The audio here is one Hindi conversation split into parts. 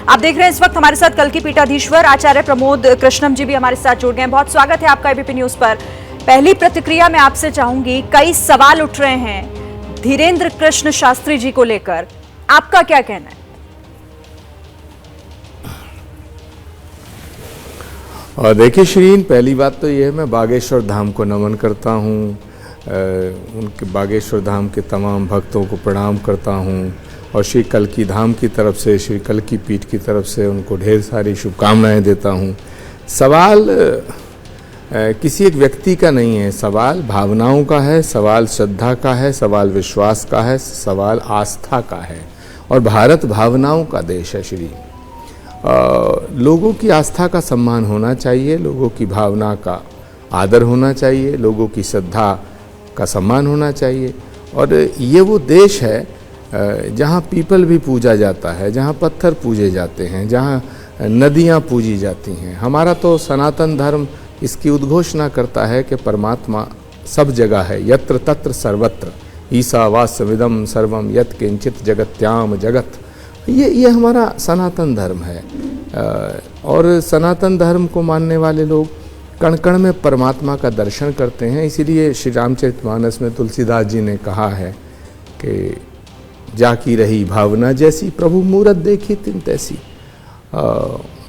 आप देख रहे हैं इस वक्त हमारे साथ कल की पीठाधीश्वर आचार्य प्रमोद कृष्णम जी भी हमारे साथ जुड़ गए हैं। बहुत स्वागत है आपका एबीपी न्यूज पर। पहली प्रतिक्रिया मैं आपसे चाहूंगी, कई सवाल उठ रहे हैं धीरेन्द्र कृष्ण शास्त्री जी को लेकर, आपका क्या कहना है? और देखिए श्रीन, पहली बात तो ये है, मैं बागेश्वर धाम को नमन करता हूँ, उनके बागेश्वर धाम के तमाम भक्तों को प्रणाम करता हूँ और श्री कल्की धाम की तरफ से, श्री कल्की पीठ की तरफ से उनको ढेर सारी शुभकामनाएं देता हूँ। सवाल किसी एक व्यक्ति का नहीं है, सवाल भावनाओं का है, सवाल श्रद्धा का है, सवाल विश्वास का है, सवाल आस्था का है। और भारत भावनाओं का देश है श्री। लोगों की आस्था का सम्मान होना चाहिए, लोगों की भावना का आदर होना चाहिए, लोगों की श्रद्धा का सम्मान होना चाहिए। और ये वो देश है जहाँ पीपल भी पूजा जाता है, जहाँ पत्थर पूजे जाते हैं, जहाँ नदियाँ पूजी जाती हैं। हमारा तो सनातन धर्म इसकी उद्घोषणा करता है कि परमात्मा सब जगह है, यत्र तत्र सर्वत्र ईशावास्यमिदं सर्वम यत् किंचित जगत्याम जगत। ये हमारा सनातन धर्म है। और सनातन धर्म को मानने वाले लोग कण कण में परमात्मा का दर्शन करते हैं। इसीलिए श्री रामचरितमानस में तुलसीदास जी ने कहा है कि जाकी रही भावना जैसी, प्रभु मूरत देखी तिन तैसी।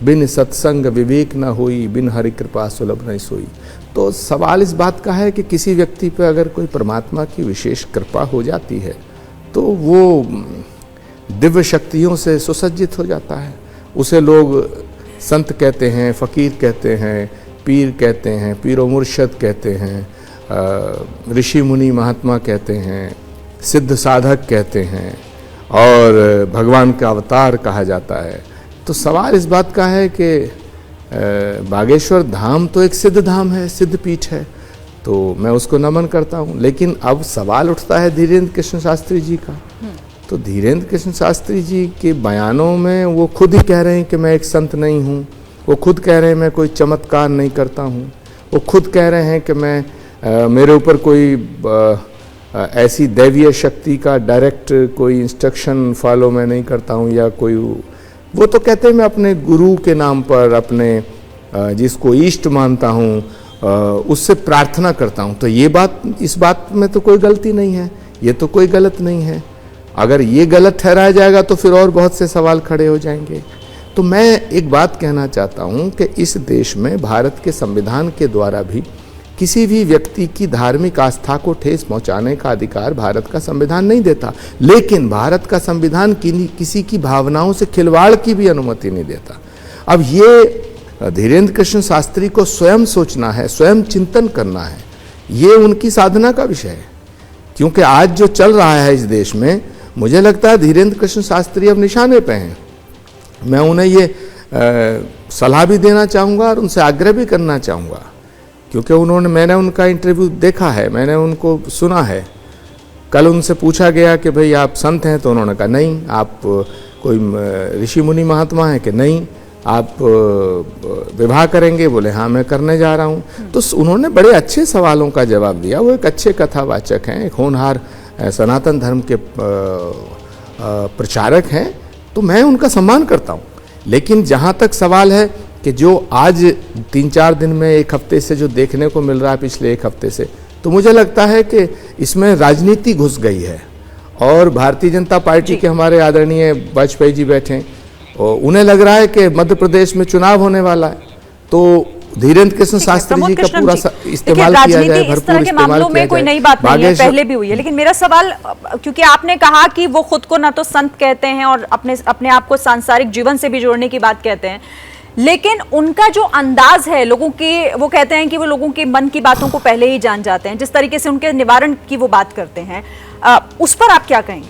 बिन सत्संग विवेक न होई, बिन हरि कृपा सुलभ नहीं सोई। तो सवाल इस बात का है कि किसी व्यक्ति पर अगर कोई परमात्मा की विशेष कृपा हो जाती है तो वो दिव्य शक्तियों से सुसज्जित हो जाता है। उसे लोग संत कहते हैं, फकीर कहते हैं, पीर कहते हैं, पीरो मुर्शद कहते हैं, ऋषि मुनि महात्मा कहते हैं, सिद्ध साधक कहते हैं और भगवान का अवतार कहा जाता है। तो सवाल इस बात का है कि बागेश्वर धाम तो एक सिद्ध धाम है, सिद्ध पीठ है, तो मैं उसको नमन करता हूँ। लेकिन अब सवाल उठता है धीरेन्द्र कृष्ण शास्त्री जी का। तो धीरेन्द्र कृष्ण शास्त्री जी के बयानों में वो खुद ही कह रहे हैं कि मैं एक संत नहीं हूँ, वो खुद कह रहे हैं मैं कोई चमत्कार नहीं करता हूँ, वो खुद कह रहे हैं कि मैं मेरे ऊपर कोई ऐसी दैवीय शक्ति का डायरेक्ट कोई इंस्ट्रक्शन फॉलो मैं नहीं करता हूँ, या कोई वो तो कहते हैं मैं अपने गुरु के नाम पर, अपने जिसको ईष्ट मानता हूँ उससे प्रार्थना करता हूँ। तो ये बात, इस बात में तो कोई गलती नहीं है, ये तो कोई गलत नहीं है। अगर ये गलत ठहराया जाएगा तो फिर और बहुत से सवाल खड़े हो जाएंगे। तो मैं एक बात कहना चाहता हूँ कि इस देश में भारत के संविधान के द्वारा भी किसी भी व्यक्ति की धार्मिक आस्था को ठेस पहुंचाने का अधिकार भारत का संविधान नहीं देता। लेकिन भारत का संविधान किसी की भावनाओं से खिलवाड़ की भी अनुमति नहीं देता। अब ये धीरेन्द्र कृष्ण शास्त्री को स्वयं सोचना है, स्वयं चिंतन करना है, ये उनकी साधना का विषय है। क्योंकि आज जो चल रहा है इस देश में, मुझे लगता है धीरेन्द्र कृष्ण शास्त्री अब निशाने पे हैं। मैं उन्हें ये सलाह भी देना चाहूँगा और उनसे आग्रह भी करना चाहूँगा, क्योंकि मैंने उनका इंटरव्यू देखा है, मैंने उनको सुना है। कल उनसे पूछा गया कि भाई आप संत हैं, तो उन्होंने कहा नहीं। आप कोई ऋषि मुनि महात्मा हैं कि नहीं। आप विवाह करेंगे? बोले हाँ मैं करने जा रहा हूँ। तो उन्होंने बड़े अच्छे सवालों का जवाब दिया। वो एक अच्छे कथावाचक हैं, एक होनहार सनातन धर्म के प्रचारक हैं, तो मैं उनका सम्मान करता हूँ। लेकिन जहाँ तक सवाल है कि जो आज 3-4 दिन में, एक हफ्ते से जो देखने को मिल रहा है, पिछले एक हफ्ते से, तो मुझे लगता है कि इसमें राजनीति घुस गई है। और भारतीय जनता पार्टी के हमारे आदरणीय वाजपेयी जी बैठे हैं और उन्हें लग रहा है कि मध्य प्रदेश में चुनाव होने वाला है, तो धीरेन्द्र कृष्ण शास्त्री जी का पूरा इस्तेमाल किया जाए, भरपूर इस्तेमाल किया कोई नई बात नहीं है, पहले भी हुई है। लेकिन मेरा सवाल, क्योंकि आपने कहा कि वो खुद को ना तो संत कहते हैं और अपने आप को सांसारिक जीवन से भी जोड़ने की बात कहते हैं, लेकिन उनका जो अंदाज है लोगों के, वो कहते हैं कि वो लोगों के मन की बातों को पहले ही जान जाते हैं, जिस तरीके से उनके निवारण की वो बात करते हैं, उस पर आप क्या कहेंगे?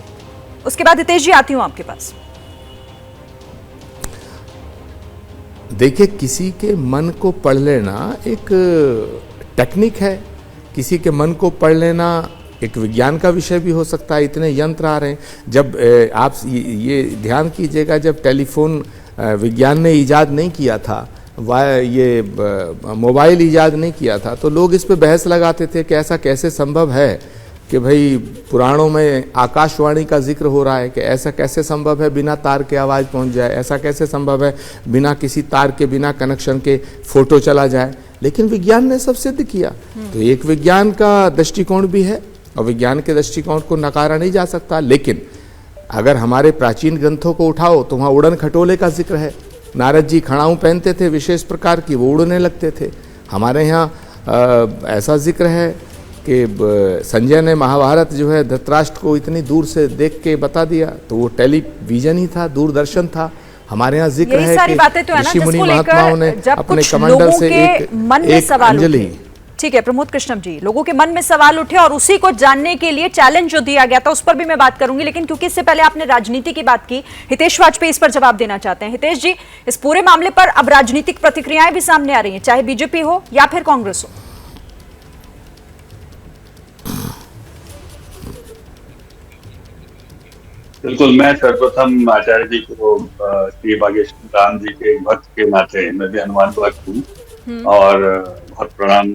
उसके बाद हितेश जी आती हूँ आपके पास। देखिए, किसी के मन को पढ़ लेना एक टेक्निक है, किसी के मन को पढ़ लेना एक विज्ञान का विषय भी हो सकता है। इतने यंत्र आ रहे हैं। जब आप ये ध्यान कीजिएगा, जब टेलीफोन विज्ञान ने ईजाद नहीं किया था, ये मोबाइल ईजाद नहीं किया था, तो लोग इस पे बहस लगाते थे कि ऐसा कैसे संभव है कि भाई पुराणों में आकाशवाणी का जिक्र हो रहा है कि ऐसा कैसे संभव है बिना तार के आवाज़ पहुंच जाए, ऐसा कैसे संभव है बिना किसी तार के, बिना कनेक्शन के फोटो चला जाए, लेकिन विज्ञान ने सब सिद्ध किया। तो एक विज्ञान का दृष्टिकोण भी है और विज्ञान के दृष्टिकोण को नकारा नहीं जा सकता। लेकिन अगर हमारे प्राचीन ग्रंथों को उठाओ तो वहाँ उड़न खटोले का जिक्र है। नारद जी खड़ाऊँ पहनते थे विशेष प्रकार की, वो उड़ने लगते थे। हमारे यहाँ ऐसा जिक्र है कि संजय ने महाभारत जो है धृतराष्ट्र को इतनी दूर से देख के बता दिया, तो वो टेलीविजन ही था, दूरदर्शन था। हमारे यहाँ जिक्र है कि ऋषि मुनि महात्माओं ने अपने कमांडर से एक अंजलि। ठीक है प्रमोद कृष्णम जी, लोगों के मन में सवाल उठे और उसी को जानने के लिए चैलेंज जो दिया गया था उस पर भी मैं बात करूंगी, लेकिन क्योंकि इससे पहले आपने राजनीति की बात की, हितेश वाजपेयी इस पर जवाब देना चाहते हैं। हितेश जी, इस पूरे मामले पर अब राजनीतिक प्रतिक्रियाएं भी सामने आ रही हैं, चाहे बीजेपी हो या फिर कांग्रेस हो। बिल्कुल, मैं सर्वप्रथम आचार्य जी को श्री बागेश्वर धाम जी के भक्त के नाते, मैं भी हनुमान भक्त हूँ और बहुत प्रणाम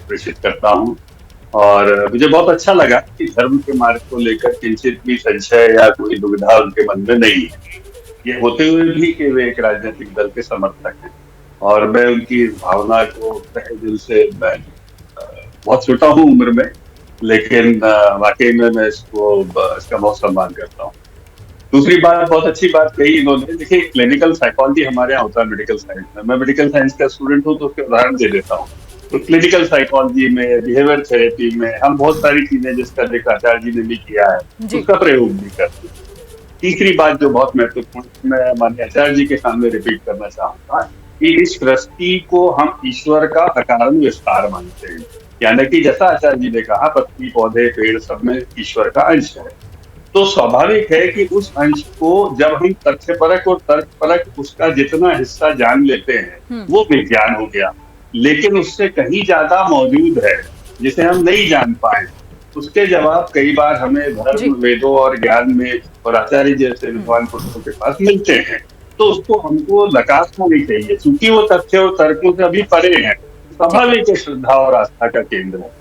प्रेषित करता हूँ। और मुझे बहुत अच्छा लगा कि धर्म के मार्ग को लेकर किंचित भी संशय या कोई दुविधा उनके मन में नहीं है, ये होते हुए भी कि वे एक राजनीतिक दल के समर्थक हैं। और मैं उनकी भावना को तहे दिल से, मैं बहुत छोटा हूँ उम्र में, लेकिन वाकई में मैं इसका बहुत सम्मान करता हूँ। दूसरी बात, बहुत अच्छी बात कही इन्होंने। देखिए, क्लिनिकल साइकोलॉजी हमारे यहाँ होता है मेडिकल साइंस में। मैं मेडिकल साइंस का स्टूडेंट हूँ तो उसके उदाहरण दे देता हूँ। तो क्लिनिकल साइकोलॉजी में, बिहेवियर थेरेपी में हम बहुत सारी चीजें जिसका देखा आचार्य जी ने भी किया है, उसका प्रयोग भी करते हैं। तीसरी बात जो बहुत महत्वपूर्ण, मैं माननीय आचार्य जी के सामने रिपीट करना चाहूंगा कि इस सृष्टि को हम ईश्वर का अकारण विस्तार मानते हैं। यानी कि जैसा आचार्य जी ने कहा, पत्ती पौधे पेड़ सब में ईश्वर का अंश है। तो स्वाभाविक है कि उस अंश को जब हम तथ्यपरक और तर्कपरक उसका जितना हिस्सा जान लेते हैं वो विज्ञान हो गया। लेकिन उससे कहीं ज्यादा मौजूद है जिसे हम नहीं जान पाए, उसके जवाब कई बार हमें धर्म, वेदों और ज्ञान में और आचार्य जैसे विद्वान पुरुषों के पास मिलते हैं। तो उसको हमको नकारना नहीं चाहिए, क्योंकि वो तथ्य और तर्कों से अभी परे हैं। स्वाभाविक श्रद्धा और आस्था का केंद्र है।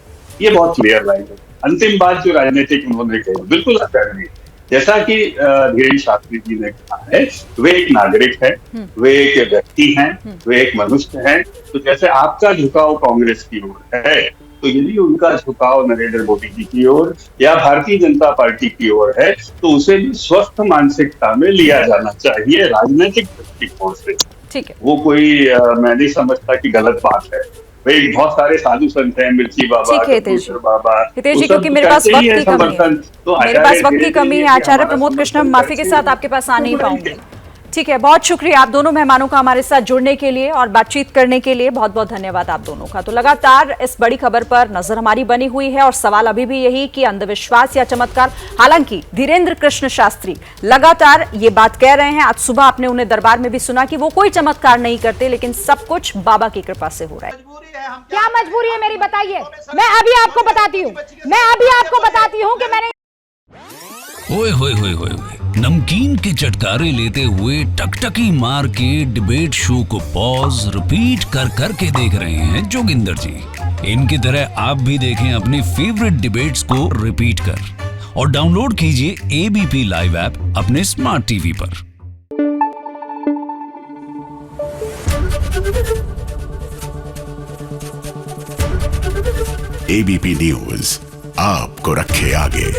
ये बहुत क्लियर लाइन है। अंतिम बात जो राजनीतिक उन्होंने कही, बिल्कुल आचार्य जी, जैसा कि धीरेन्द्र शास्त्री जी ने कहा है, वे एक नागरिक है, वे एक व्यक्ति हैं, वे एक मनुष्य हैं। तो जैसे आपका झुकाव कांग्रेस की ओर है, तो यदि उनका झुकाव नरेंद्र मोदी जी की ओर या भारतीय जनता पार्टी की ओर है, तो उसे भी स्वस्थ मानसिकता में लिया जाना चाहिए राजनीतिक दृष्टिकोण से। ठीक है, वो कोई मैं नहीं समझता कि गलत बात है। भाई बहुत सारे साधु संत हैं, मिर्ची बाबा, बाबा, हितेश जी, क्योंकि मेरे पास वक्त की कमी है, आचार्य प्रमोद कृष्णम माफी के साथ आपके पास आ नहीं पाऊंगी। ठीक है, बहुत शुक्रिया आप दोनों मेहमानों का हमारे साथ जुड़ने के लिए और बातचीत करने के लिए। बहुत बहुत धन्यवाद आप दोनों का। तो लगातार इस बड़ी खबर पर नजर हमारी बनी हुई है और सवाल अभी भी यही कि अंधविश्वास या चमत्कार। हालांकि धीरेन्द्र कृष्ण शास्त्री लगातार ये बात कह रहे हैं, आज सुबह आपने उन्हें दरबार में भी सुना कि वो कोई चमत्कार नहीं करते, लेकिन सब कुछ बाबा की कृपा से हो रहा है। क्या मजबूरी है मेरी, बताइए। मैं अभी आपको बताती हूँ कि मैंने ओए होए होए होए नमकीन के चटकारे लेते हुए टकटकी मार के डिबेट शो को पॉज रिपीट कर करके देख रहे हैं जोगिंदर जी। इनकी तरह आप भी देखें अपनी फेवरेट डिबेट्स को रिपीट कर और डाउनलोड कीजिए एबीपी लाइव ऐप अपने स्मार्ट टीवी पर। एबीपी न्यूज आपको रखे आगे।